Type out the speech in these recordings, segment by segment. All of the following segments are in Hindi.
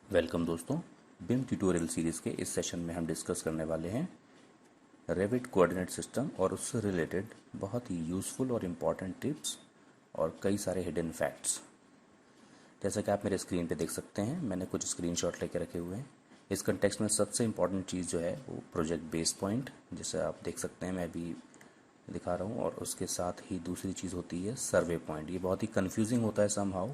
वेलकम दोस्तों। बिम ट्यूटोरियल सीरीज़ के इस सेशन में हम डिस्कस करने वाले हैं रेविट कोऑर्डिनेट सिस्टम और उससे रिलेटेड बहुत ही यूज़फुल और इम्पॉर्टेंट टिप्स और कई सारे हिडन फैक्ट्स। जैसा कि आप मेरे स्क्रीन पे देख सकते हैं, मैंने कुछ स्क्रीनशॉट लेके रखे हुए हैं। इस कंटेक्स्ट में सबसे इम्पॉर्टेंट चीज़ जो है वो प्रोजेक्ट बेस पॉइंट, जैसे आप देख सकते हैं मैं अभी दिखा रहा हूँ, और उसके साथ ही दूसरी चीज़ होती है सर्वे पॉइंट। ये बहुत ही कन्फ्यूजिंग होता है समहाउ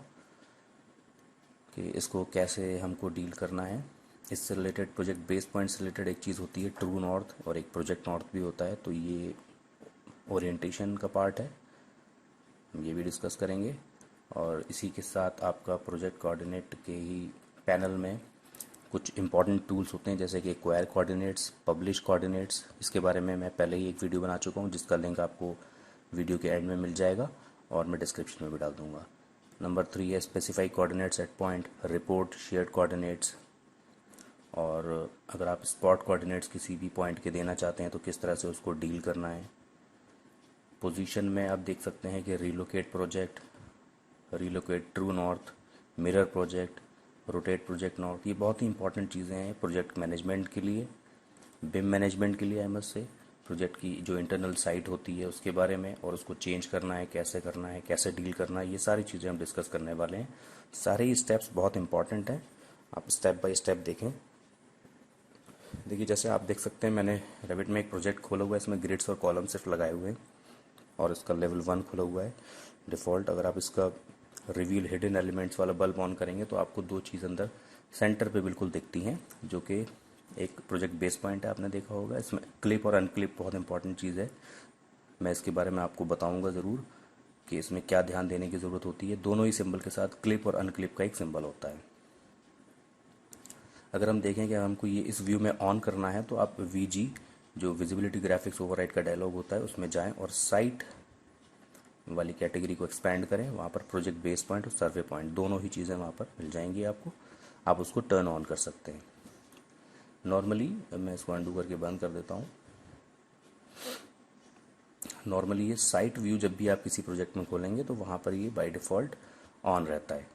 कि इसको कैसे हमको डील करना है। इससे रिलेटेड प्रोजेक्ट बेस पॉइंट से रिलेटेड एक चीज़ होती है ट्रू नॉर्थ, और एक प्रोजेक्ट नॉर्थ भी होता है, तो ये ओरिएंटेशन का पार्ट है, हम ये भी डिस्कस करेंगे। और इसी के साथ आपका प्रोजेक्ट कोऑर्डिनेट के ही पैनल में कुछ इंपॉर्टेंट टूल्स होते हैं, जैसे कि एक्वायर कोऑर्डिनेट्स, पब्लिश कोऑर्डिनेट्स। इसके बारे में मैं पहले ही एक वीडियो बना चुका हूँ, जिसका लिंक आपको वीडियो के एंड में मिल जाएगा और मैं डिस्क्रिप्शन में भी डाल दूँगा। नंबर 3 है specify coordinates at point, report shared coordinates. और अगर आप स्पॉट कोऑर्डिनेट्स किसी भी पॉइंट के देना चाहते हैं तो किस तरह से उसको डील करना है। पोजीशन में आप देख सकते हैं कि relocate project, relocate true north, mirror project, rotate project north. ये बहुत ही इंपॉर्टेंट चीज़ें हैं प्रोजेक्ट मैनेजमेंट के लिए, बिम मैनेजमेंट के लिए। एमएस से प्रोजेक्ट की जो इंटरनल साइट होती है उसके बारे में, और उसको चेंज करना है, कैसे डील करना है, ये सारी चीज़ें हम डिस्कस करने वाले हैं। सारे ही स्टेप्स बहुत इंपॉर्टेंट हैं, आप स्टेप बाय स्टेप देखें। देखिए, जैसे आप देख सकते हैं मैंने रेविट में एक प्रोजेक्ट खोला हुआ है, इसमें ग्रिड्स और कॉलम सिर्फ लगाए हुए हैं और इसका लेवल 1 खुला हुआ है डिफ़ॉल्ट। अगर आप इसका रिवील हिडन एलिमेंट्स वाला बल्ब ऑन करेंगे तो आपको दो चीज़ अंदर सेंटर पे बिल्कुल दिखती हैं, जो कि एक प्रोजेक्ट बेस पॉइंट है, आपने देखा होगा। इसमें क्लिप और अनक्लिप बहुत इंपॉर्टेंट चीज़ है, मैं इसके बारे में आपको बताऊंगा ज़रूर कि इसमें क्या ध्यान देने की ज़रूरत होती है। दोनों ही सिंबल के साथ क्लिप और अनक्लिप का एक सिंबल होता है। अगर हम देखें कि हमको ये इस व्यू में ऑन करना है तो आप वीजी, जो विजिबिलिटी ग्राफिक्स ओवरराइड का डायलॉग होता है, उसमें जाएं और साइट वाली कैटेगरी को एक्सपैंड करें। वहाँ पर प्रोजेक्ट बेस पॉइंट और सर्वे पॉइंट दोनों ही चीज़ें वहाँ पर मिल जाएंगी आपको। आप उसको टर्न ऑन कर सकते हैं। नॉर्मली मैं इसको अंडू करके बंद कर देता हूँ। नॉर्मली ये साइट व्यू जब भी आप किसी प्रोजेक्ट में खोलेंगे तो वहाँ पर ये बाय डिफ़ॉल्ट ऑन रहता है।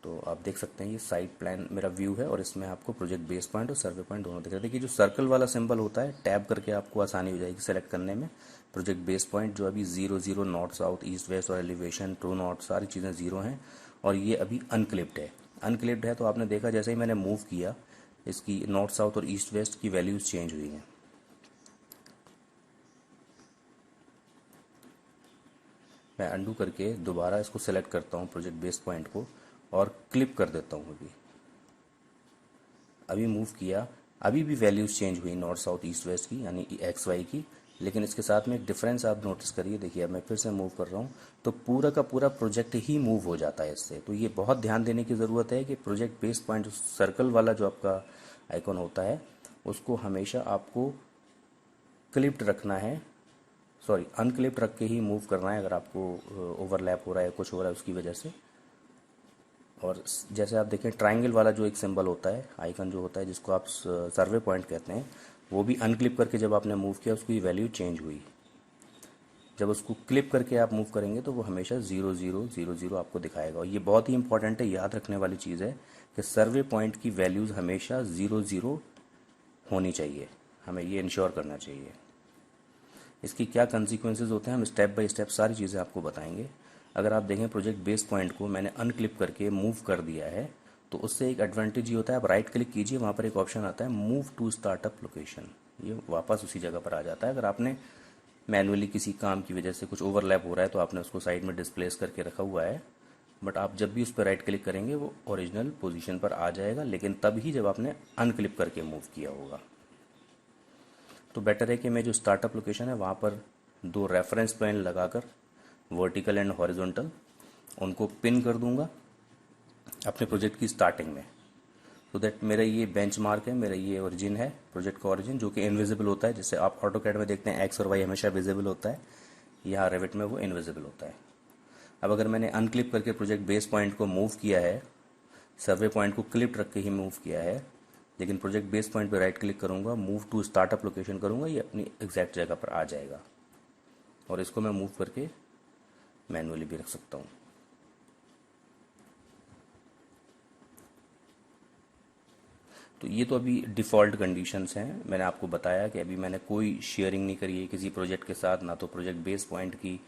तो आप देख सकते हैं ये साइट प्लान मेरा व्यू है, और इसमें आपको प्रोजेक्ट बेस पॉइंट और सर्वे पॉइंट दोनों दिख रहे हैं। देखिए, जो सर्कल वाला सिंबल होता है, टैब करके आपको आसानी हो जाएगी सेलेक्ट करने में। प्रोजेक्ट बेस पॉइंट जो अभी 0 0 नॉर्थ साउथ ईस्ट वेस्ट और एलिवेशन ट्रू नॉर्थ सारी चीज़ें 0 हैं, और ये अभी अनक्लिप्ड है। अनक्लिप्ड है तो आपने देखा जैसे ही मैंने मूव किया, इसकी नॉर्थ साउथ और ईस्ट वेस्ट की वैल्यूज़ चेंज हुई हैं। मैं अंडू करके दोबारा इसको सेलेक्ट करता हूँ प्रोजेक्ट बेस पॉइंट को, और क्लिप कर देता हूँ। अभी मूव किया, अभी भी वैल्यूज़ चेंज हुई नॉर्थ साउथ ईस्ट वेस्ट की, यानी एक्स वाई की। लेकिन इसके साथ में एक डिफरेंस आप नोटिस करिए। देखिए, अब मैं फिर से मूव कर रहा हूँ तो पूरा का पूरा प्रोजेक्ट ही मूव हो जाता है इससे। तो ये बहुत ध्यान देने की ज़रूरत है कि प्रोजेक्ट बेस पॉइंट सर्कल वाला जो आपका आइकॉन होता है उसको हमेशा आपको क्लिप्ड रखना है, सॉरी अनक्लिप्ड रख के ही मूव करना है, अगर आपको ओवरलैप हो रहा है, कुछ हो रहा है उसकी वजह से। और जैसे आप देखें, ट्रायंगल वाला जो एक सिंबल होता है, आइकन जो होता है, जिसको आप सर्वे पॉइंट कहते हैं, वो भी अनक्लिप करके जब आपने मूव किया उसकी वैल्यू चेंज हुई। जब उसको क्लिप करके आप मूव करेंगे तो वो हमेशा 0 0 0 0 आपको दिखाएगा। और ये बहुत ही इंपॉर्टेंट है, याद रखने वाली चीज़ है कि सर्वे पॉइंट की वैल्यूज़ हमेशा 0 0 होनी चाहिए, हमें ये इंश्योर करना चाहिए। इसकी क्या कंसिक्वेंसेज होते हैं, हम स्टेप बाय स्टेप सारी चीज़ें आपको बताएंगे। अगर आप देखें प्रोजेक्ट बेस पॉइंट को मैंने अनक्लिप करके मूव कर दिया है, तो उससे एक एडवांटेज ये होता है, आप राइट क्लिक कीजिए, वहाँ पर एक ऑप्शन आता है मूव टू स्टार्टअप लोकेशन, ये वापस उसी जगह पर आ जाता है। अगर आपने मैनुअली किसी काम की वजह से कुछ ओवरलैप हो रहा है तो आपने उसको साइड में डिस्प्लेस करके रखा हुआ है, बट आप जब भी उस पर राइट क्लिक करेंगे वो ओरिजिनल पोजीशन पर आ जाएगा, लेकिन तब ही जब आपने अनक्लिप करके मूव किया होगा। तो बेटर है कि मैं जो स्टार्टअप लोकेशन है वहाँ पर दो रेफरेंस प्लेन लगाकर वर्टिकल एंड हॉरिजॉन्टल उनको पिन कर दूंगा अपने प्रोजेक्ट की स्टार्टिंग में, तो दैट मेरा ये बेंचमार्क है, मेरा ये ओरिजिन है, प्रोजेक्ट का ओरिजिन, जो कि इनविजिबल होता है। जैसे आप ऑटोकैड में देखते हैं एक्स और वाई हमेशा विजिबल होता है, यहाँ रेविट में वो इनविजिबल होता है। अब अगर मैंने अनक्लिप करके प्रोजेक्ट बेस पॉइंट को मूव किया है, सर्वे पॉइंट को क्लिप रख के ही मूव किया है, लेकिन प्रोजेक्ट बेस पॉइंट पे राइट क्लिक करूंगा, मूव टू स्टार्टअप लोकेशन करूंगा, ये अपनी एग्जैक्ट जगह पर आ जाएगा। और इसको मैं मूव करके मैनुअली भी रख सकता हूँ। तो ये तो अभी डिफ़ॉल्ट कंडीशंस हैं। मैंने आपको बताया कि अभी मैंने कोई शेयरिंग नहीं करी है किसी प्रोजेक्ट के साथ, ना तो प्रोजेक्ट बेस पॉइंट की,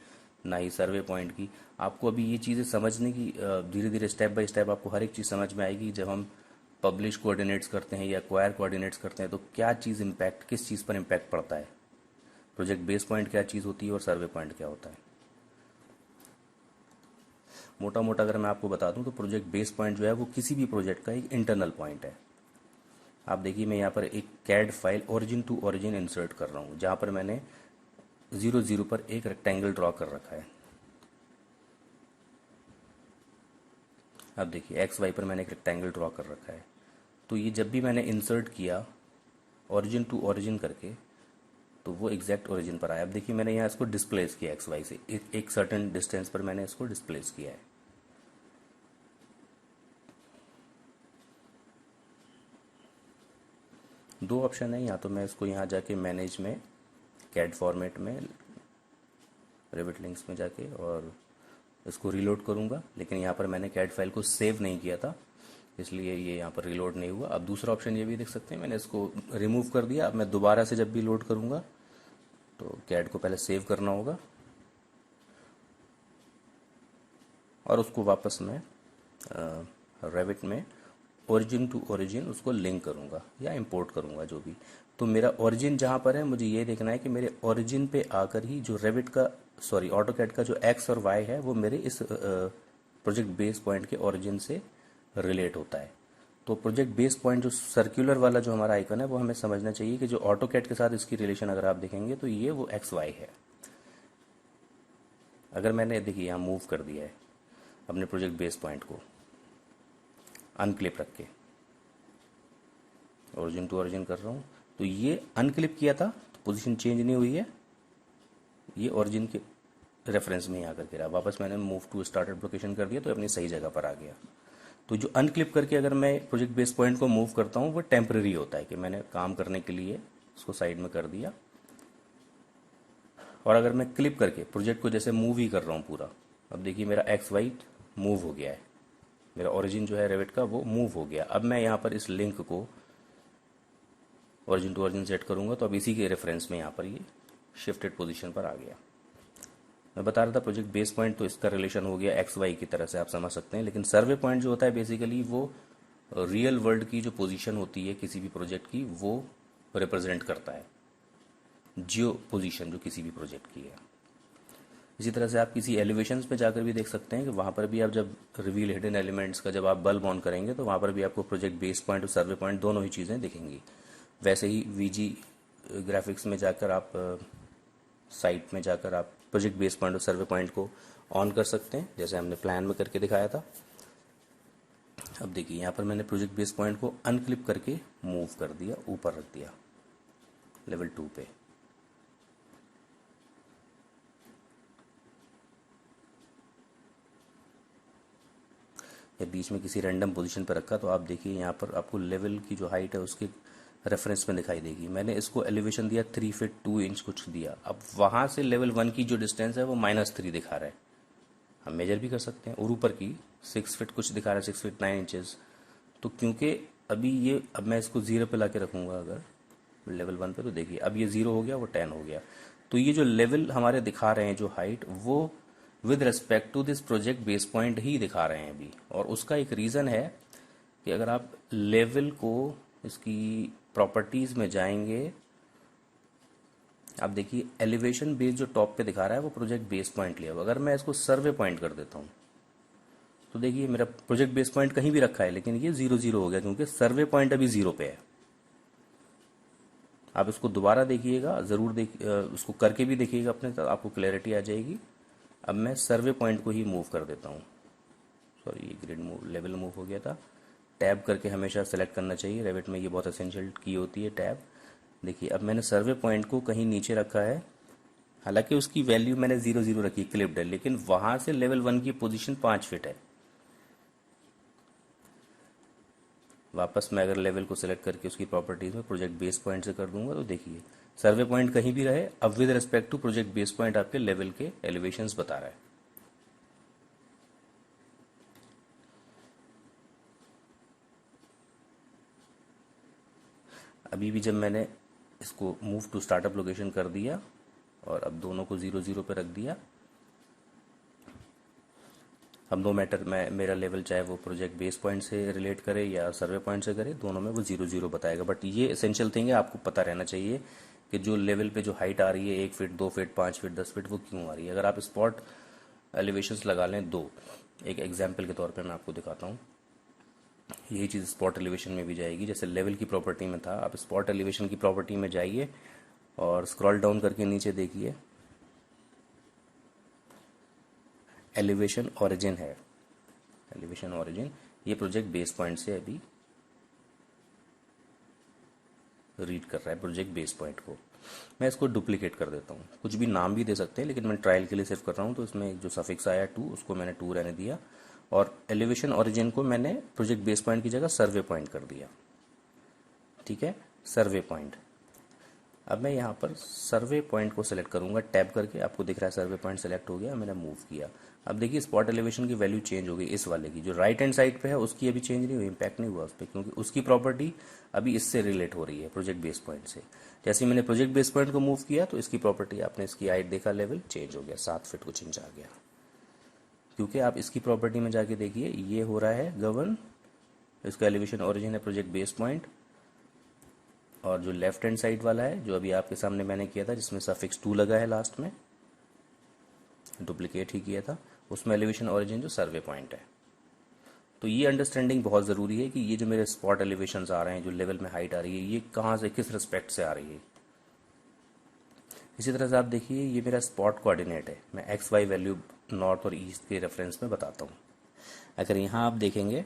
ना ही सर्वे पॉइंट की। आपको अभी ये चीज़ें समझने की, धीरे धीरे स्टेप बाय स्टेप आपको हर एक चीज़ समझ में आएगी। जब हम पब्लिश कोऑर्डिनेट्स करते हैं या एक्वायर कोऑर्डिनेट्स करते हैं तो क्या चीज़ इम्पैक्ट, किस चीज़ पर इम्पैक्ट पड़ता है, प्रोजेक्ट बेस पॉइंट क्या चीज़ होती है और सर्वे पॉइंट क्या होता है। मोटा मोटा अगर मैं आपको बता दूं तो प्रोजेक्ट बेस पॉइंट जो है वो किसी भी प्रोजेक्ट का एक इंटरनल पॉइंट है। आप देखिए मैं यहाँ पर एक CAD file origin to origin insert कर रहा हूँ, जहाँ पर मैंने 0 0 पर एक रेक्टेंगल ड्रॉ कर रखा है। अब देखिए एक्स वाई पर मैंने एक रेक्टेंगल ड्रॉ कर रखा है। तो ये जब भी मैंने इंसर्ट किया ओरिजिन टू ओरिजिन करके, तो वो एग्जैक्ट ओरिजिन पर आया। अब देखिए मैंने यहाँ इसको डिस्प्लेस किया एक्स वाई से, एक सर्टेन डिस्टेंस पर मैंने इसको डिस्प्लेस किया है। दो ऑप्शन है, या तो मैं इसको यहाँ जाके मैनेज में कैड फॉर्मेट में रेविट लिंक्स में जाके और इसको रीलोड करूँगा, लेकिन यहाँ पर मैंने कैड फाइल को सेव नहीं किया था इसलिए ये यहाँ पर रीलोड नहीं हुआ। अब दूसरा ऑप्शन ये भी देख सकते हैं, मैंने इसको रिमूव कर दिया। अब मैं दोबारा से जब भी लोड करूँगा तो कैड को पहले सेव करना होगा और उसको वापस मैं रेविट में ओरिजिन टू ओरिजिन उसको लिंक करूँगा या इंपोर्ट करूँगा जो भी। तो मेरा ओरिजिन जहाँ पर है मुझे ये देखना है कि मेरे ओरिजिन पे आकर ही जो रेविट का ऑटोकैड का जो एक्स और वाई है वो मेरे इस प्रोजेक्ट बेस पॉइंट के ओरिजिन से रिलेट होता है। तो प्रोजेक्ट बेस पॉइंट जो सर्कुलर वाला जो हमारा आइकन है वो हमें समझना चाहिए कि जो ऑटोकैड के साथ इसकी रिलेशन अगर आप देखेंगे तो ये वो एक्स वाई है। अगर मैंने देखिए यहाँ मूव कर दिया है अपने प्रोजेक्ट बेस पॉइंट को अनक्लिप रख के, ओरिजिन टू ओरिजिन कर रहा हूँ, तो ये अनक्लिप किया था तो पोजीशन चेंज नहीं हुई है, ये ओरिजिन के रेफरेंस में ही आकर के रहा। वापस मैंने मूव टू स्टार्टेड लोकेशन कर दिया तो अपनी सही जगह पर आ गया। तो जो अनक्लिप करके अगर मैं प्रोजेक्ट बेस पॉइंट को मूव करता हूँ वो टेम्परेरी होता है कि मैंने काम करने के लिए उसको साइड में कर दिया। और अगर मैं क्लिप करके प्रोजेक्ट को जैसे मूव ही कर रहा हूँ पूरा, अब देखिए मेरा एक्स वाई मूव हो गया है, मेरा ओरिजिन जो है रेविट का वो मूव हो गया। अब मैं यहाँ पर इस लिंक को ओरिजिन टू ओरिजिन सेट करूँगा तो अब इसी के रेफरेंस में यहाँ पर ये शिफ्टेड पोजीशन पर आ गया। मैं बता रहा था प्रोजेक्ट बेस पॉइंट तो इसका रिलेशन हो गया एक्स वाई की तरह से, आप समझ सकते हैं। लेकिन सर्वे पॉइंट जो होता है बेसिकली वो रियल वर्ल्ड की जो पोजीशन होती है किसी भी प्रोजेक्ट की वो रिप्रेजेंट करता है, जियो पोजीशन जो किसी भी प्रोजेक्ट की है। इसी तरह से आप किसी एलिवेशंस पे जाकर भी देख सकते हैं कि वहाँ पर भी आप जब रिवील हिडन एलिमेंट्स का जब आप बल्ब ऑन करेंगे तो वहाँ पर भी आपको प्रोजेक्ट बेस पॉइंट और सर्वे पॉइंट दोनों ही चीज़ें दिखेंगी। वैसे ही वीजी ग्राफिक्स में जाकर आप साइट में जाकर आप प्रोजेक्ट बेस पॉइंट और सर्वे पॉइंट को ऑन कर सकते हैं, जैसे हमने प्लान में करके दिखाया था। अब देखिए यहाँ पर मैंने प्रोजेक्ट बेस पॉइंट को अनक्लिप करके मूव कर दिया, ऊपर रख दिया लेवल 2 पे। या बीच में किसी रैंडम पोजीशन पर रखा तो आप देखिए यहाँ पर आपको लेवल की जो हाइट है उसके रेफरेंस में दिखाई देगी। मैंने इसको एलिवेशन दिया 3 फीट 2 इंच कुछ दिया। अब वहाँ से लेवल 1 की जो डिस्टेंस है वो -3 दिखा रहा है, हम मेजर भी कर सकते हैं। और ऊपर की 6 फीट कुछ दिखा रहा है, 6 फीट 9 इंचेस। तो क्योंकि अभी ये, अब मैं इसको 0 पे ला के रखूँगा अगर लेवल 1 पे, तो देखिए अब ये 0 हो गया, वो 10 हो गया। तो ये जो लेवल हमारे दिखा रहे हैं जो हाइट, वो with respect to this project base point ही दिखा रहे हैं अभी। और उसका एक रीज़न है कि अगर आप लेवल को इसकी प्रॉपर्टीज़ में जाएंगे, आप देखिए एलिवेशन बेस जो टॉप पे दिखा रहा है वो प्रोजेक्ट बेस पॉइंट लिया हुआ। अगर मैं इसको सर्वे पॉइंट कर देता हूँ तो देखिए मेरा प्रोजेक्ट बेस पॉइंट कहीं भी रखा है लेकिन ये 0 0 हो गया क्योंकि सर्वे पॉइंट अभी 0 पे है। आप इसको दोबारा देखिएगा, ज़रूर उसको करके भी देखिएगा अपने साथ, आपको क्लैरिटी आ जाएगी। अब मैं सर्वे पॉइंट को ही मूव कर देता हूँ। सॉरी, ये ग्रिड मूव, लेवल मूव हो गया था। टैब करके हमेशा सेलेक्ट करना चाहिए, रेविट में ये बहुत एसेंशियल की होती है टैब। देखिए अब मैंने सर्वे पॉइंट को कहीं नीचे रखा है, हालांकि उसकी वैल्यू मैंने 0 0 रखी क्लिप्ड है, लेकिन वहाँ से लेवल 1 की पोजीशन 5 फीट है। वापस मैं अगर लेवल को सिलेक्ट करके उसकी प्रॉपर्टीज में प्रोजेक्ट बेस पॉइंट से कर दूंगा तो देखिए सर्वे पॉइंट कहीं भी रहे, अब with respect to project base point आपके लेवल के एलिवेशंस बता रहा है। अभी भी जब मैंने इसको मूव टू स्टार्टअप लोकेशन कर दिया और अब दोनों को 0 0 पे रख दिया, अब नो मैटर मैं मेरा लेवल चाहे वो प्रोजेक्ट बेस पॉइंट से रिलेट करे या सर्वे पॉइंट से करे, दोनों में वो 0 0 बताएगा। बट ये एसेंशियल थिंग है, आपको पता रहना चाहिए कि जो लेवल पे जो हाइट आ रही है 1 फीट 2 फीट 5 फीट 10 फीट वो क्यों आ रही है। अगर आप स्पॉट एलिवेशंस लगा लें दो, एक एग्जाम्पल के तौर पे मैं आपको दिखाता हूँ, यही चीज़ स्पॉट एलिवेशन में भी जाएगी। जैसे लेवल की प्रॉपर्टी में था, आप स्पॉट एलिवेशन की प्रॉपर्टी में जाइए और स्क्रॉल डाउन करके नीचे देखिए, एलिवेशन ओरिजिन है, एलिवेशन ओरिजिन, ये प्रोजेक्ट बेस पॉइंट से अभी रीड कर रहा है प्रोजेक्ट बेस पॉइंट को। मैं इसको डुप्लीकेट कर देता हूँ, कुछ भी नाम भी दे सकते हैं लेकिन मैं ट्रायल के लिए सिर्फ कर रहा हूँ, तो इसमें जो सफिक्स आया 2 उसको मैंने 2 रहने दिया और एलिवेशन ओरिजिन को मैंने प्रोजेक्ट बेस पॉइंट की जगह सर्वे पॉइंट कर दिया। ठीक है, सर्वे पॉइंट। अब मैं यहाँ पर सर्वे पॉइंट को सिलेक्ट करूँगा, टैप करके आपको दिख रहा है सर्वे पॉइंट सेलेक्ट हो गया, मैंने मूव किया। अब देखिए स्पॉट एलिवेशन की वैल्यू चेंज हो गई, इस वाले की जो राइट हैंड साइड पे है उसकी अभी चेंज नहीं हुई, इंपैक्ट नहीं हुआ उस पर, क्योंकि उसकी प्रॉपर्टी अभी इससे रिलेट हो रही है प्रोजेक्ट बेस पॉइंट से। जैसे मैंने प्रोजेक्ट बेस पॉइंट को मूव किया तो इसकी प्रॉपर्टी, आपने इसकी हाइट देखा, लेवल चेंज हो गया, 7 फीट को चेंज आ गया। क्योंकि आप इसकी प्रॉपर्टी में जाके देखिए, ये हो रहा है गवर्न, इसका एलिवेशन ओरिजिन है प्रोजेक्ट बेस पॉइंट, और जो लेफ्ट हैंड साइड वाला है जो अभी आपके सामने मैंने किया था जिसमें सफिक्स 2 लगा है लास्ट में, डुप्लीकेट ही किया था, उसमें एलिवेशन ओरिजिन जो सर्वे पॉइंट है। तो ये अंडरस्टैंडिंग बहुत ज़रूरी है कि ये जो मेरे स्पॉट एलिवेशन आ रहे हैं, जो लेवल में हाइट आ रही है, ये कहाँ से किस रिस्पेक्ट से आ रही है। इसी तरह से आप देखिए, ये मेरा स्पॉट कोऑर्डिनेट है, मैं एक्स वाई वैल्यू नॉर्थ और ईस्ट के रेफरेंस में बताता हूँ। अगर यहाँ आप देखेंगे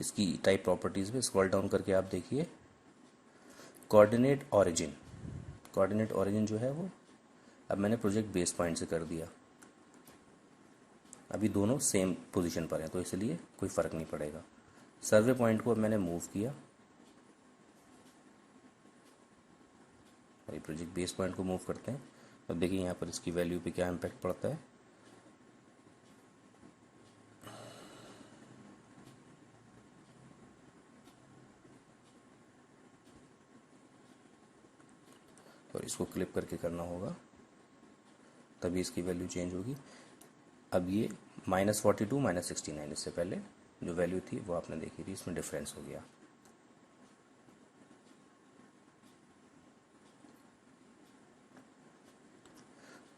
इसकी टाइप प्रॉपर्टीज़ में स्क्रॉल डाउन करके आप देखिए, कोऑर्डिनेट ओरिजिन, कोऑर्डिनेट ओरिजिन जो है वो अब मैंने प्रोजेक्ट बेस पॉइंट से कर दिया। अभी दोनों सेम पोजीशन पर हैं तो इसलिए कोई फ़र्क नहीं पड़ेगा। सर्वे पॉइंट को अब मैंने मूव किया और प्रोजेक्ट बेस पॉइंट को मूव करते हैं। अब देखिए यहाँ पर इसकी वैल्यू पे क्या इम्पैक्ट पड़ता है। और इसको क्लिप करके करना होगा तभी इसकी वैल्यू चेंज होगी। अब ये -42 -69, इससे पहले जो वैल्यू थी वो आपने देखी थी, इसमें डिफरेंस हो गया।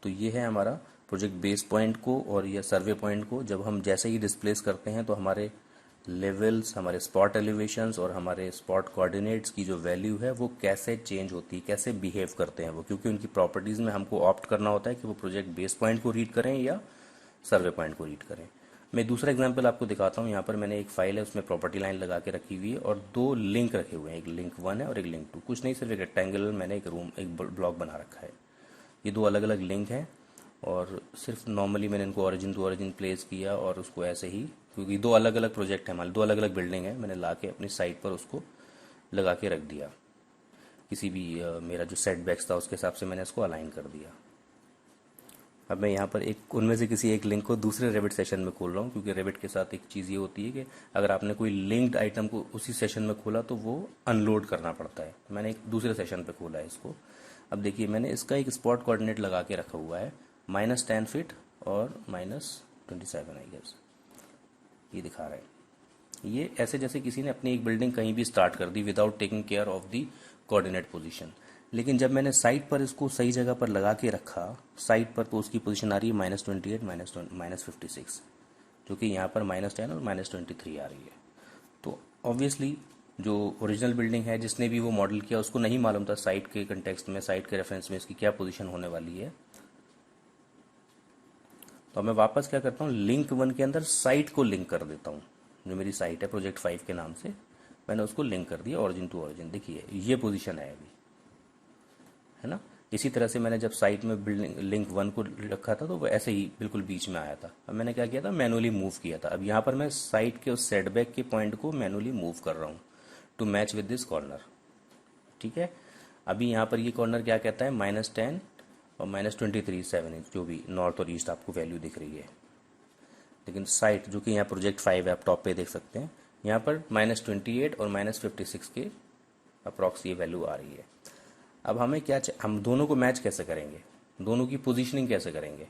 तो ये है हमारा प्रोजेक्ट बेस पॉइंट को और या सर्वे पॉइंट को जब हम जैसे ही डिस्प्लेस करते हैं तो हमारे लेवल्स, हमारे स्पॉट एलिवेशंस और हमारे स्पॉट कोऑर्डिनेट्स की जो वैल्यू है वो कैसे चेंज होती है, कैसे बिहेव करते हैं वो, क्योंकि उनकी प्रॉपर्टीज़ में हमको ऑप्ट करना होता है कि वो प्रोजेक्ट बेस पॉइंट को रीड करें या सर्वे पॉइंट को रीड करें। मैं दूसरा एग्जांपल आपको दिखाता हूँ। यहाँ पर मैंने एक फाइल है, उसमें प्रॉपर्टी लाइन लगा के रखी हुई है और 2 लिंक रखे हुए हैं, एक लिंक 1 है और एक लिंक 2। कुछ नहीं, सिर्फ एक रेक्टेंगल मैंने एक ब्लॉक बना रखा है। ये 2 अलग अलग लिंक हैं और सिर्फ नॉर्मली मैंने इनको ओरिजिन टू ओरिजिन प्लेस किया और उसको ऐसे ही, क्योंकि 2 अलग अलग प्रोजेक्ट हैं हमारे, 2 अलग अलग बिल्डिंग है, मैंने ला के अपनी साइट पर उसको लगा के रख दिया। किसी भी मेरा जो सेटबैक्स था उसके हिसाब से मैंने इसको अलाइन कर दिया। अब मैं यहाँ पर एक उनमें से किसी एक लिंक को दूसरे रेविट सेशन में खोल रहा हूँ, क्योंकि रेविट के साथ एक चीज़ ये होती है कि अगर आपने कोई लिंक्ड आइटम को उसी सेशन में खोला तो वो अनलोड करना पड़ता है। मैंने एक दूसरे सेशन पे खोला है इसको। अब देखिए मैंने इसका एक स्पॉट कोऑर्डिनेट लगा के रखा हुआ है, -10 फीट और -27 आई गेस, ये दिखा रहा है। ये ऐसे जैसे किसी ने अपनी एक बिल्डिंग कहीं भी स्टार्ट कर दी without taking care of the coordinate position. लेकिन जब मैंने साइट पर इसको सही जगह पर लगा के रखा, साइट पर, तो उसकी पोजीशन आ रही है -28 -56, जो कि यहाँ पर -10 और -23 आ रही है। तो ऑब्वियसली जो ओरिजिनल बिल्डिंग है जिसने भी वो मॉडल किया उसको नहीं मालूम था साइट के कंटेक्स्ट में, साइट के रेफरेंस में इसकी क्या पोजीशन होने वाली है। तो मैं वापस क्या करता हूँ, लिंक 1 के अंदर साइट को लिंक कर देता हूँ। जो मेरी साइट है प्रोजेक्ट 5 के नाम से, मैंने उसको लिंक कर दिया ओरिजिन टू ओरिजिन। देखिए ये पोजीशन है अभी, है ना। इसी तरह से मैंने जब साइट में बिल्डिंग लिंक 1 को रखा था तो वो ऐसे ही बिल्कुल बीच में आया था। अब मैंने क्या किया था, मैनुअली मूव किया था। अब यहाँ पर मैं साइट के उस सेटबैक के पॉइंट को मैनुअली मूव कर रहा हूँ to match with this corner. ठीक है, अभी यहाँ पर ये कॉर्नर क्या कहता है, -10 और -23 7 इंच, जो भी नॉर्थ और ईस्ट आपको वैल्यू दिख रही है। लेकिन साइट जो कि यहाँ प्रोजेक्ट 5 है, आप टॉप पे देख सकते हैं, यहाँ पर -28 और -56 के अप्रॉक्स ये वैल्यू आ रही है। अब हमें क्या हम दोनों को मैच कैसे करेंगे, दोनों की पोजीशनिंग कैसे करेंगे।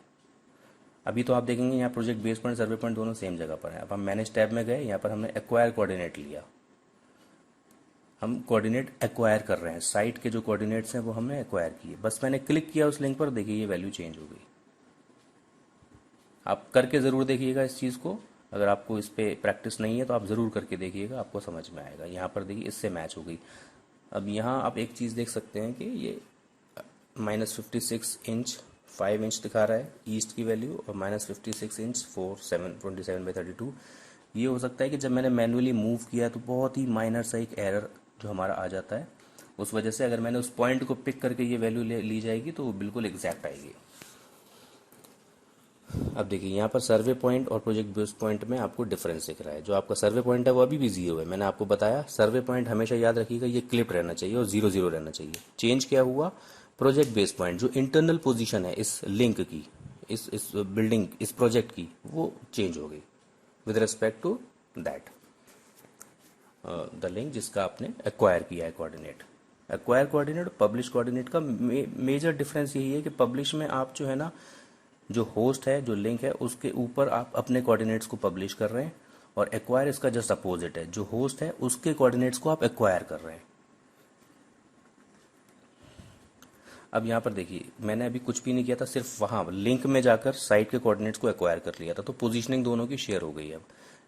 अभी तो आप देखेंगे यहाँ प्रोजेक्ट बेस पॉइंट सर्वे पॉइंट दोनों सेम जगह पर है। अब हम मैनेज टैब में गए, यहाँ पर हमने एक्वायर कोऑर्डिनेट लिया, हम कोऑर्डिनेट एक्वायर कर रहे हैं, साइट के जो कोऑर्डिनेट्स हैं वो हमने एक्वायर किए। बस मैंने क्लिक किया उस लिंक पर, देखिए ये वैल्यू चेंज हो गई। आप करके ज़रूर देखिएगा इस चीज़ को, अगर आपको इस पर प्रैक्टिस नहीं है तो आप ज़रूर करके देखिएगा, आपको समझ में आएगा। यहाँ पर देखिए इससे मैच हो गई। अब यहाँ आप एक चीज़ देख सकते हैं कि ये -56 इंच 5 इंच दिखा रहा है ईस्ट की वैल्यू, और -56 इंच 27/32। ये हो सकता है कि जब मैंने मैन्युअली मूव किया तो बहुत ही माइनर सा एक एरर जो हमारा आ जाता है, उस वजह से अगर मैंने उस पॉइंट को पिक करके ये वैल्यू ली जाएगी तो वो बिल्कुल एग्जैक्ट आएगी। अब देखिए यहाँ पर सर्वे पॉइंट और प्रोजेक्ट बेस पॉइंट में आपको डिफरेंस दिख रहा है। जो आपका सर्वे पॉइंट है वो अभी भी 0 है। मैंने आपको बताया सर्वे पॉइंट हमेशा याद रखिएगा ये क्लिप रहना चाहिए और 0 रहना चाहिए। चेंज क्या हुआ, प्रोजेक्ट बेस पॉइंट जो इंटरनल पोजीशन है इस लिंक की, इस बिल्डिंग, इस प्रोजेक्ट की, वो चेंज हो गई with respect to that the link जिसका आपने एक्वायर किया है कोऑर्डिनेट। एक्वायर कोऑर्डिनेट और पब्लिश कोऑर्डिनेट का मेजर डिफरेंस यही है कि पब्लिश में आप जो है ना, जो होस्ट है, जो लिंक है, उसके ऊपर आप अपने कोऑर्डिनेट्स को पब्लिश कर रहे हैं, और एक्वायर इसका जस्ट अपोजिट है, जो होस्ट है उसके कोऑर्डिनेट्स को आप एक्वायर कर रहे हैं। अब यहाँ पर देखिए मैंने अभी कुछ भी नहीं किया था, सिर्फ वहाँ लिंक में जाकर साइट के कोऑर्डिनेट्स को एक्वायर कर लिया था, तो पोजीशनिंग दोनों की शेयर हो गई। अब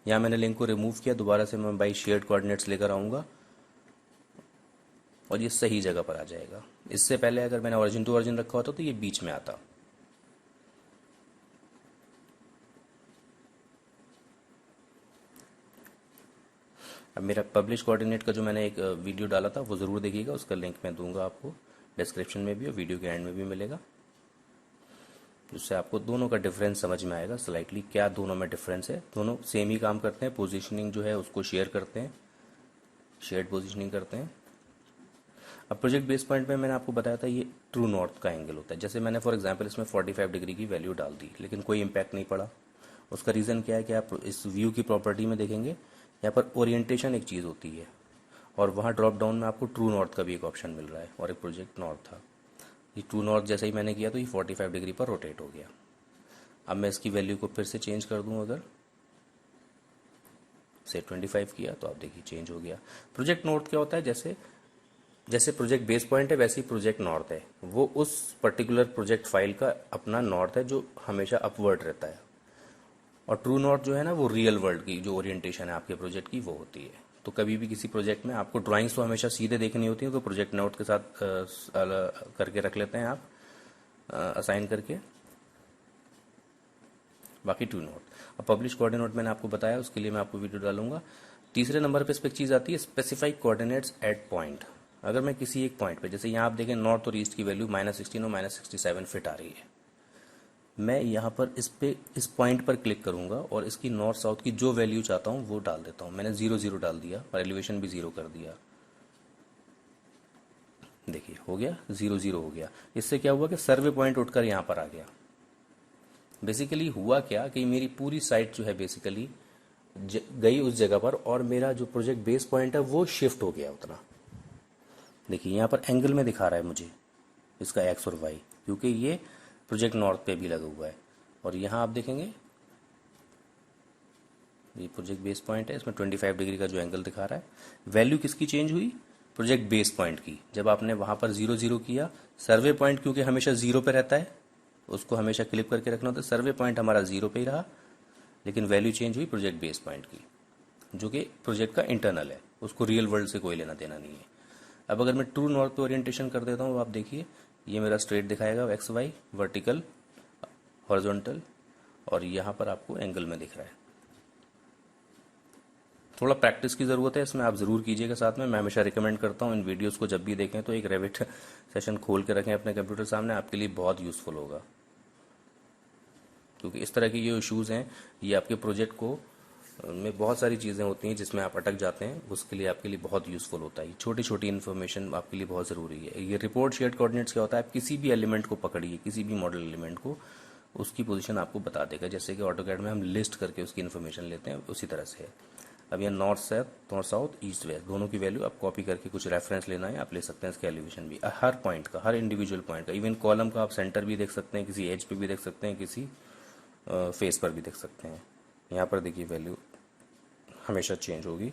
यहाँ मैंने लिंक को रिमूव किया, दोबारा से मैं बाई शेयर्ड कोऑर्डिनेट्स लेकर आऊँगा और ये सही जगह पर आ जाएगा। इससे पहले अगर मैंने ओरिजिन टू ओरिजिन रखा होता तो ये बीच में आता। अब मेरा पब्लिश कोऑर्डिनेट का जो मैंने एक वीडियो डाला था वो ज़रूर देखिएगा, उसका लिंक मैं दूंगा आपको डिस्क्रिप्शन में भी और वीडियो के एंड में भी मिलेगा, जिससे आपको दोनों का डिफरेंस समझ में आएगा स्लाइटली, क्या दोनों में डिफरेंस है। दोनों सेम ही काम करते हैं, पोजीशनिंग जो है उसको शेयर करते हैं, शेयर्ड पोजीशनिंग करते हैं। अब प्रोजेक्ट बेस पॉइंट में मैंने आपको बताया था ये ट्रू नॉर्थ का एंगल होता है। जैसे मैंने फॉर एग्जांपल इसमें 45 डिग्री की वैल्यू डाल दी, लेकिन कोई इम्पैक्ट नहीं पड़ा। उसका रीज़न क्या है कि आप इस व्यू की प्रॉपर्टी में देखेंगे, यहाँ पर ओरिएंटेशन एक चीज़ होती है, और वहाँ ड्रॉप डाउन में आपको ट्रू नॉर्थ का भी एक ऑप्शन मिल रहा है, और एक प्रोजेक्ट नॉर्थ था। ये ट्रू नॉर्थ जैसे ही मैंने किया तो ये 45 डिग्री पर रोटेट हो गया। अब मैं इसकी वैल्यू को फिर से चेंज कर दूँ, अगर से 25 किया तो आप देखिए चेंज हो गया। प्रोजेक्ट नॉर्थ क्या होता है, जैसे जैसे प्रोजेक्ट बेस पॉइंट है वैसे ही प्रोजेक्ट नॉर्थ है, वो उस पर्टिकुलर प्रोजेक्ट फाइल का अपना नॉर्थ है जो हमेशा अपवर्ड रहता है, और ट्रू नॉर्थ जो है ना वो रियल वर्ल्ड की जो ओरिएंटेशन है आपके प्रोजेक्ट की वो होती है। तो कभी भी किसी प्रोजेक्ट में आपको ड्राइंग्स तो हमेशा सीधे देखनी होती है, तो प्रोजेक्ट नोट के साथ करके रख लेते हैं आप असाइन करके, बाकी ट्रू नोट। अब पब्लिश कोऑर्डिनेट मैंने आपको बताया, उसके लिए मैं आपको वीडियो डालूंगा। तीसरे नंबर पे इस पर एक चीज़ आती है स्पेसिफाइड कोऑर्डिनेट्स एट पॉइंट। अगर मैं किसी एक पॉइंट पे, जैसे यहाँ आप देखें नॉर्थ और ईस्ट की वैल्यू -16 और -67 फिट आ रही है, मैं यहाँ पर इस पॉइंट पर क्लिक करूंगा और इसकी नॉर्थ साउथ की जो वैल्यू चाहता हूँ वो डाल देता हूँ। मैंने 0 डाल दिया और एलिवेशन भी 0 कर दिया, देखिए हो गया 0 हो गया। इससे क्या हुआ कि सर्वे पॉइंट उठकर यहाँ पर आ गया। बेसिकली हुआ क्या कि मेरी पूरी साइट जो है बेसिकली गई उस जगह पर, और मेरा जो प्रोजेक्ट बेस पॉइंट है वो शिफ्ट हो गया उतना। देखिए यहाँ पर एंगल में दिखा रहा है मुझे इसका एक्स और वाई, क्योंकि ये प्रोजेक्ट नॉर्थ पे भी लगा हुआ है। और यहाँ आप देखेंगे ये प्रोजेक्ट बेस पॉइंट है, इसमें 25 डिग्री का जो एंगल दिखा रहा है, वैल्यू किसकी चेंज हुई, प्रोजेक्ट बेस पॉइंट की। जब आपने वहाँ पर 0 किया, सर्वे पॉइंट क्योंकि हमेशा 0 पे रहता है, उसको हमेशा क्लिप करके रखना होता है, सर्वे पॉइंट हमारा 0 पे ही रहा, लेकिन वैल्यू चेंज हुई प्रोजेक्ट बेस पॉइंट की, जो कि प्रोजेक्ट का इंटरनल है, उसको रियल वर्ल्ड से कोई लेना देना नहीं है। अब अगर मैं ट्रू नॉर्थ पे ओरिएंटेशन कर देता हूँ, आप देखिए ये मेरा स्ट्रेट दिखाएगा, एक्स वाई, वर्टिकल, हॉरिजॉन्टल, और यहाँ पर आपको एंगल में दिख रहा है। थोड़ा प्रैक्टिस की ज़रूरत है इसमें, आप ज़रूर कीजिएगा साथ में। मैं हमेशा रिकमेंड करता हूँ इन वीडियोस को जब भी देखें तो एक रेविट सेशन खोल के रखें अपने कंप्यूटर सामने, आपके लिए बहुत यूज़फुल होगा, क्योंकि इस तरह के ये इश्यूज़ हैं, ये आपके प्रोजेक्ट को में बहुत सारी चीज़ें होती हैं जिसमें आप अटक जाते हैं, उसके लिए आपके लिए बहुत यूज़फुल होता है। छोटी छोटी इन्फॉर्मेशन आपके लिए बहुत ज़रूरी है। ये रिपोर्ट शेयर्ड कोऑर्डिनेट्स क्या होता है, आप किसी भी एलिमेंट को पकड़िए, किसी भी मॉडल एलिमेंट को, उसकी पोजीशन आपको बता देगा, जैसे कि ऑटोकैड में हम लिस्ट करके उसकी इन्फॉर्मेशन लेते हैं, उसी तरह से है। अब यहाँ नॉर्थ साउथ ईस्ट वेस्ट दोनों की वैल्यू आप कॉपी करके कुछ रेफरेंस लेना है, आप ले सकते हैं इसके एलिवेशन भी हर पॉइंट का, हर इंडिविजुअल पॉइंट का। इवन कॉलम का आप सेंटर भी देख सकते हैं, किसी एज पे भी देख सकते हैं, किसी फेस पर भी देख सकते हैं। यहाँ पर देखिए वैल्यू हमेशा चेंज होगी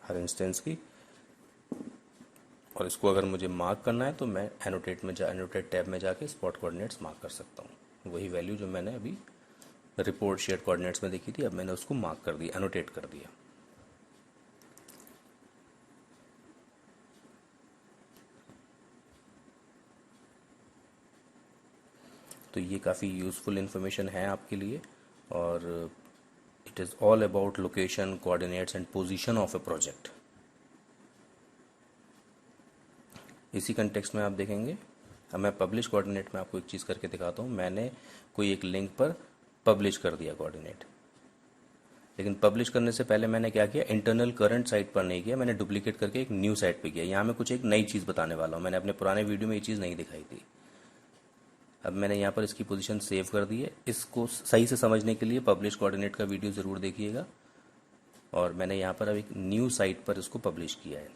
हर इंस्टेंस की। और इसको अगर मुझे मार्क करना है तो मैं एनोटेट टैब में जाके स्पॉट कोऑर्डिनेट्स मार्क कर सकता हूँ। वही वैल्यू जो मैंने अभी रिपोर्ट शेयर कोऑर्डिनेट्स में देखी थी, अब मैंने उसको मार्क कर दिया, एनोटेट कर दिया। तो ये काफ़ी यूज़फुल इन्फॉर्मेशन है आपके लिए, और it is all about location, coordinates and position of A project. इसी कंटेक्स्ट में आप देखेंगे, अब मैं पब्लिश कोऑर्डिनेट में आपको एक चीज़ करके दिखाता हूँ। मैंने कोई एक लिंक पर पब्लिश कर दिया कोऑर्डिनेट, लेकिन पब्लिश करने से पहले मैंने क्या किया, इंटरनल करंट साइट पर नहीं किया, मैंने डुप्लीकेट करके एक न्यू साइट पे किया। यहाँ मैं कुछ एक नई चीज़ बताने वाला हूँ, मैंने अपने पुराने वीडियो में ये चीज़ नहीं दिखाई थी। अब मैंने यहाँ पर इसकी पोजीशन सेव कर दी है। इसको सही से समझने के लिए पब्लिश कोऑर्डिनेट का वीडियो ज़रूर देखिएगा। और मैंने यहाँ पर अब एक न्यू साइट पर इसको पब्लिश किया है।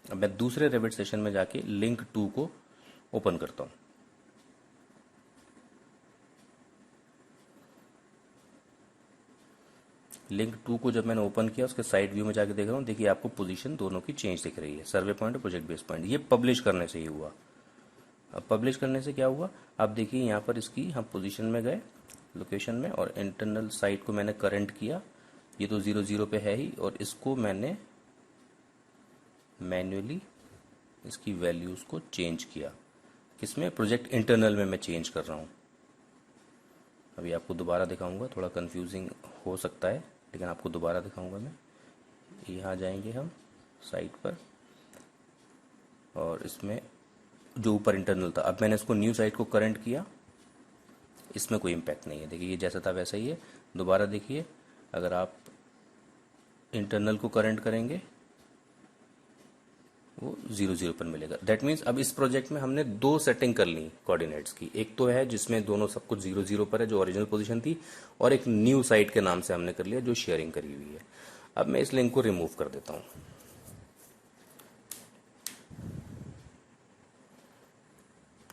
अब मैं दूसरे रेविट सेशन में जाके लिंक 2 को ओपन करता हूँ। लिंक 2 को जब मैंने ओपन किया, उसके साइड व्यू में जाके देख रहा हूँ, देखिए आपको पोजीशन दोनों की चेंज दिख रही है, सर्वे पॉइंट और प्रोजेक्ट बेस पॉइंट। ये पब्लिश करने से ही हुआ। अब पब्लिश करने से क्या हुआ, आप देखिए यहाँ पर इसकी हम पोजीशन में गए, लोकेशन में, और इंटरनल साइट को मैंने करंट किया, ये तो 00 पे है ही, और इसको मैंने मैन्युअली इसकी वैल्यूज़ को चेंज किया। किसमें, प्रोजेक्ट इंटरनल में मैं चेंज कर रहा हूँ। अभी आपको दोबारा दिखाऊंगा, थोड़ा कंफ्यूजिंग हो सकता है, लेकिन आपको दोबारा दिखाऊंगा मैं। यहाँ जाएंगे हम साइट पर, और इसमें जो ऊपर इंटरनल था, अब मैंने इसको न्यू साइट को करंट किया, इसमें कोई इम्पैक्ट नहीं है। देखिए ये जैसा था वैसा ही है। दोबारा देखिए, अगर आप इंटरनल को करंट करेंगे वो 00 पर मिलेगा। दैट मीन्स अब इस प्रोजेक्ट में हमने दो सेटिंग कर ली कोऑर्डिनेट्स की। एक तो है जिसमें दोनों सब कुछ 00 पर है, जो ओरिजिनल पोजीशन थी, और एक न्यू साइट के नाम से हमने कर लिया जो शेयरिंग करी हुई है। अब मैं इस लिंक को रिमूव कर देता हूँ।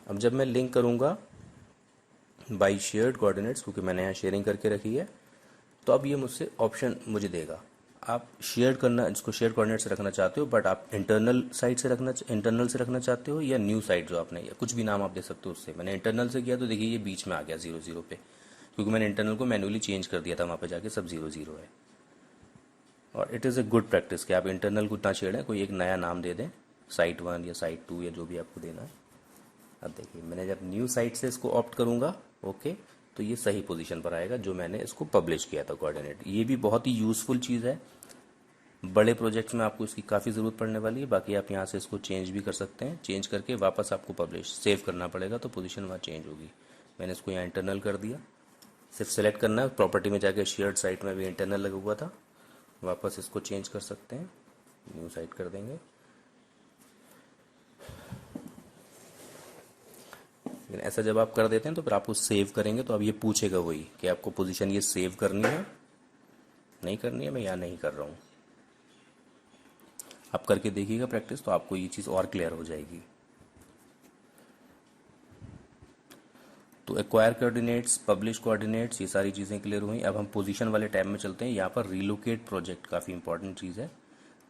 अब जब मैं लिंक करूंगा बाई शेयर्ड कोऑर्डिनेट्स, क्योंकि मैंने यहाँ शेयरिंग करके रखी है, तो अब ये मुझसे ऑप्शन मुझे देगा, आप शेयर करना, इसको शेयर कोऑर्डिनेट से रखना चाहते हो, बट आप इंटरनल से रखना चाहते हो, या न्यू साइट जो आपने, या कुछ भी नाम आप दे सकते हो उससे। मैंने इंटरनल से किया तो देखिए ये बीच में आ गया 00 पे, क्योंकि मैंने इंटरनल को मैन्युअली चेंज कर दिया था, वहाँ पे जाके सब 00 है। और it is a good practice कि आप इंटरनल को ना छेड़ें, कोई एक नया नाम दे दें, साइट 1 या साइट 2 या जो भी आपको देना है। अब देखिए मैंने जब न्यू साइट से इसको ऑप्ट करूँगा, ओके, तो ये सही पोजीशन पर आएगा जो मैंने इसको पब्लिश किया था कोऑर्डिनेट। ये भी बहुत ही यूज़फुल चीज़ है, बड़े प्रोजेक्ट्स में आपको इसकी काफ़ी ज़रूरत पड़ने वाली है। बाकी आप यहाँ से इसको चेंज भी कर सकते हैं, चेंज करके वापस आपको पब्लिश सेव करना पड़ेगा, तो पोजीशन वहाँ चेंज होगी। मैंने इसको यहाँ इंटरनल कर दिया, सिर्फ सेलेक्ट करना है, प्रॉपर्टी में जाके शेयर्ड साइट में भी इंटरनल लगा हुआ था, वापस इसको चेंज कर सकते हैं, न्यू साइट कर देंगे। लेकिन ऐसा जब आप कर देते हैं तो फिर आपको सेव करेंगे तो अब ये पूछेगा वही कि आपको पोजीशन ये सेव करनी है, नहीं करनी है, मैं यहाँ नहीं कर रहा हूँ। आप करके देखिएगा प्रैक्टिस, तो आपको ये चीज़ और क्लियर हो जाएगी। तो एक्वायर कोऑर्डिनेट्स, पब्लिश कोऑर्डिनेट्स, ये सारी चीज़ें क्लियर हुई। अब हम पोजीशन वाले टैब में चलते हैं। यहाँ पर रिलोकेट प्रोजेक्ट काफ़ी इंपॉर्टेंट चीज़ है।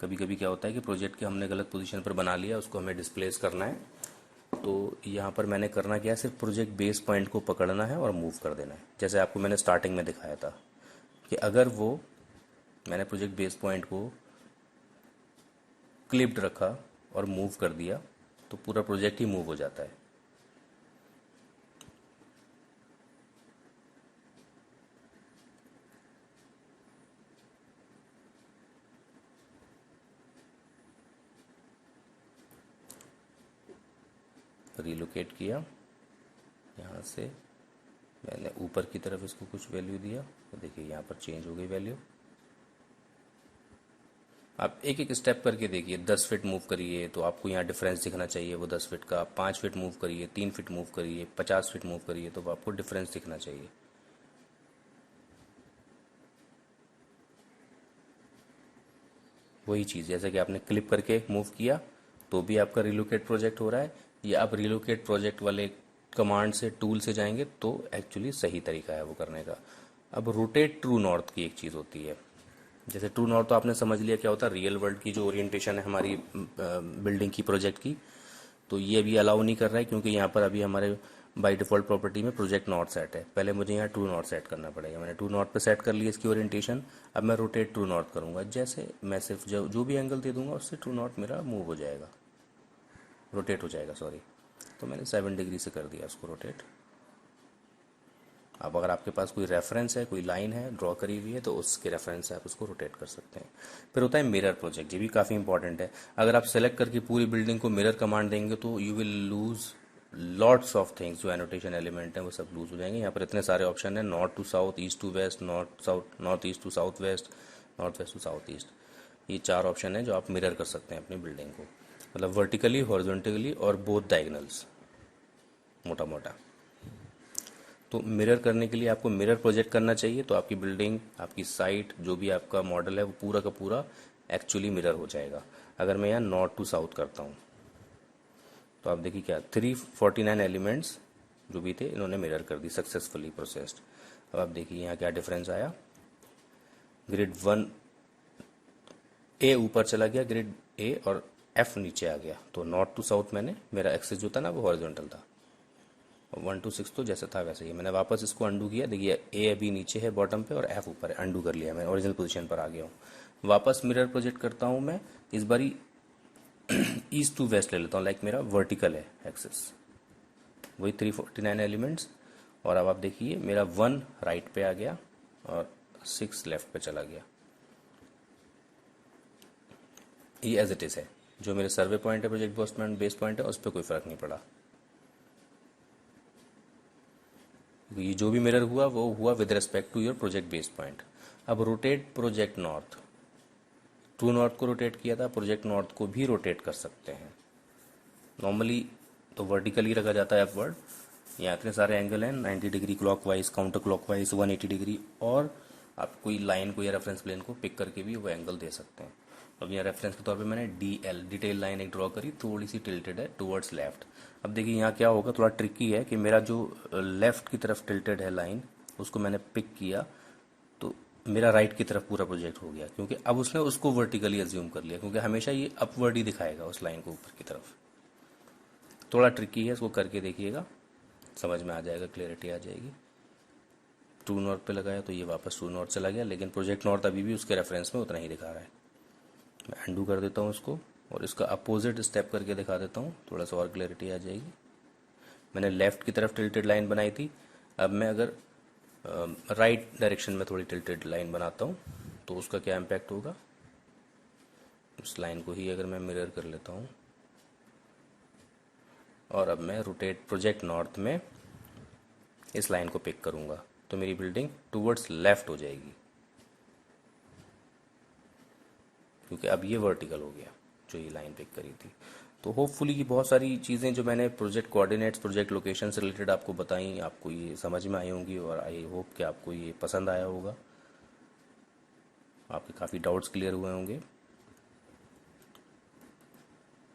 कभी कभी क्या होता है कि प्रोजेक्ट के हमने गलत पोजीशन पर बना लिया, उसको हमें डिस्प्लेस करना है, तो यहाँ पर मैंने करना क्या है, सिर्फ प्रोजेक्ट बेस पॉइंट को पकड़ना है और मूव कर देना है। जैसे आपको मैंने स्टार्टिंग में दिखाया था कि अगर वो मैंने प्रोजेक्ट बेस पॉइंट को क्लिप्ड रखा और मूव कर दिया तो पूरा प्रोजेक्ट ही मूव हो जाता है। रिलोकेट किया, यहाँ से मैंने ऊपर की तरफ इसको कुछ वैल्यू दिया, तो देखिए यहाँ पर चेंज हो गई वैल्यू। आप एक एक स्टेप करके देखिए, 10 फीट मूव करिए तो आपको यहाँ डिफरेंस दिखना चाहिए वो 10 फीट का। 5 फीट मूव करिए, 3 फीट मूव करिए, 50 फीट मूव करिए, तो आपको डिफरेंस दिखना चाहिए। वही चीज़ जैसे कि आपने क्लिप करके मूव किया तो भी आपका रिलोकेट प्रोजेक्ट हो रहा है, या आप रिलोकेट प्रोजेक्ट वाले कमांड से टूल से जाएंगे तो एक्चुअली सही तरीका है वो करने का। अब रोटेट ट्रू नॉर्थ की एक चीज़ होती है। जैसे ट्रू नॉर्थ तो आपने समझ लिया क्या होता है, रियल वर्ल्ड की जो ओरिएंटेशन है हमारी बिल्डिंग की, प्रोजेक्ट की, तो ये अभी अलाउ नहीं कर रहा है क्योंकि यहाँ पर अभी हमारे बाय डिफ़ॉल्ट प्रॉपर्टी में प्रोजेक्ट नॉर्थ सेट है। पहले मुझे यहाँ ट्रू नॉर्थ सेट करना पड़ेगा। मैंने ट्रू नॉर्थ पे सेट कर लिया इसकी ओरिएंटेशन। अब मैं रोटेट ट्रू नॉर्थ करूँगा, जैसे मैं सिर्फ जो भी एंगल दे दूंगा उससे ट्रू नॉर्थ मेरा मूव हो जाएगा, रोटेट हो जाएगा, सॉरी। तो मैंने 7 डिग्री से कर दिया उसको रोटेट। अब अगर आपके पास कोई रेफरेंस है, कोई लाइन है ड्रॉ करी हुई है, तो उसके रेफरेंस से आप उसको रोटेट कर सकते हैं। फिर होता है मिरर प्रोजेक्ट, ये भी काफ़ी इंपॉर्टेंट है। अगर आप सेलेक्ट करके पूरी बिल्डिंग को मिरर कमांड देंगे तो you will lose lots of things. जो एनोटेशन एलिमेंट है वो सब लूज हो जाएंगे। यहाँ पर इतने सारे ऑप्शन है, north to south, east to west, north east to south west, north west to south east. ये 4 ऑप्शन है जो आप मिरर कर सकते हैं अपनी बिल्डिंग को, मतलब वर्टिकली, हॉरिजॉन्टली और बोथ डायगोनल्स, मोटा मोटा। तो मिरर करने के लिए आपको मिरर प्रोजेक्ट करना चाहिए, तो आपकी बिल्डिंग, आपकी साइट, जो भी आपका मॉडल है वो पूरा का पूरा एक्चुअली मिरर हो जाएगा। अगर मैं यहाँ नॉर्थ टू साउथ करता हूँ तो आप देखिए क्या 349 एलिमेंट्स जो भी थे इन्होंने मिरर कर दी, सक्सेसफुली प्रोसेस्ड। अब आप देखिए यहाँ क्या डिफरेंस आया, ग्रिड 1 ए ऊपर चला गया, ग्रिड ए और एफ नीचे आ गया। तो नॉर्थ टू साउथ मैंने, मेरा एक्सेस जो था ना वो हॉरिजॉन्टल था, 1 to 6 तो जैसा था वैसे ही। मैंने वापस इसको अंडू किया, देखिए ए अभी नीचे है बॉटम पे और एफ ऊपर है, अंडू कर लिया, मैं ओरिजिनल पोजीशन पर आ गया हूँ। वापस मिरर प्रोजेक्ट करता हूँ मैं, इस बारी ईस्ट टू वेस्ट ले लेता हूँ, लाइक मेरा वर्टिकल है एक्सेस, वही 349 एलिमेंट्स। और अब आप देखिए मेरा 1 राइट पे आ गया और 6 लेफ्ट पे चला गया। ये एज इट इज है, जो मेरे सर्वे पॉइंट है, प्रोजेक्ट बेस पॉइंट है, उस पर कोई फर्क नहीं पड़ा। ये जो भी मिरर हुआ वो हुआ with respect to your project base point. अब rotate project north, true north को रोटेट किया था, प्रोजेक्ट नॉर्थ को भी रोटेट कर सकते हैं। नॉर्मली तो वर्टिकली रखा जाता है अपवर्ड। यहाँ इतने सारे एंगल हैं, 90 degree clockwise, counter clockwise 180 degree, और आप कोई लाइन को या रेफरेंस प्लेन को पिक करके भी वो एंगल दे सकते हैं। अब यहाँ रेफरेंस के तौर पे मैंने DL डिटेल लाइन एक ड्रॉ करी, थोड़ी सी टिल्टेड है टुवर्ड्स लेफ्ट। अब देखिए यहाँ क्या होगा, थोड़ा ट्रिकी है कि मेरा जो लेफ्ट की तरफ टिल्टेड है लाइन, उसको मैंने पिक किया तो मेरा राइट की तरफ पूरा प्रोजेक्ट हो गया, क्योंकि अब उसने उसको वर्टिकली अज्यूम कर लिया, क्योंकि हमेशा ये अपवर्ड ही दिखाएगा उस लाइन को ऊपर की तरफ। थोड़ा ट्रिकी है, इसको करके देखिएगा, समझ में आ जाएगा, क्लियरिटी आ जाएगी। ट्रू नॉर्थ पे लगाया तो ये वापस ट्रू नॉर्थ चला गया, लेकिन प्रोजेक्ट नॉर्थ अभी भी उसके रेफरेंस में उतना ही दिखा रहा है। मैं अंडू कर देता हूँ इसको और इसका अपोजिट स्टेप करके दिखा देता हूँ, थोड़ा सा और क्लैरिटी आ जाएगी। मैंने लेफ्ट की तरफ टिल्टेड लाइन बनाई थी, अब मैं अगर राइट डायरेक्शन में थोड़ी टिल्टेड लाइन बनाता हूँ तो उसका क्या इम्पैक्ट होगा। इस लाइन को ही अगर मैं मिरर कर लेता हूँ और अब मैं रोटेट प्रोजेक्ट नॉर्थ में इस लाइन को पिक करूँगा तो मेरी बिल्डिंग टूवर्ड्स लेफ्ट हो जाएगी, क्योंकि अब ये वर्टिकल हो गया जो ये लाइन पिक करी थी। तो होपफुली ये बहुत सारी चीज़ें जो मैंने प्रोजेक्ट कोऑर्डिनेट्स, प्रोजेक्ट लोकेशन से रिलेटेड आपको बताई, आपको ये समझ में आई होंगी और आई होप कि आपको ये पसंद आया होगा, आपके काफ़ी डाउट्स क्लियर हुए होंगे।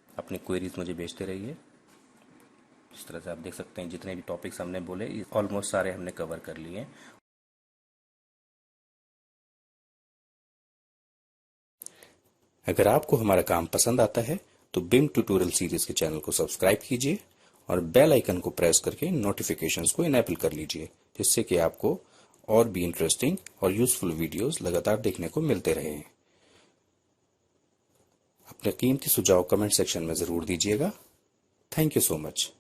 अपनी क्वेरीज मुझे भेजते रहिए। इस तरह से आप देख सकते हैं जितने भी टॉपिक्स हमने बोले ऑलमोस्ट सारे हमने कवर कर लिए हैं। अगर आपको हमारा काम पसंद आता है तो BIM ट्यूटोरियल सीरीज के चैनल को सब्सक्राइब कीजिए और बेल आइकन को प्रेस करके नोटिफिकेशंस को इनेबल कर लीजिए, जिससे कि आपको और भी इंटरेस्टिंग और यूजफुल वीडियोस लगातार देखने को मिलते रहें। अपने कीमती सुझाव कमेंट सेक्शन में जरूर दीजिएगा। Thank you so much.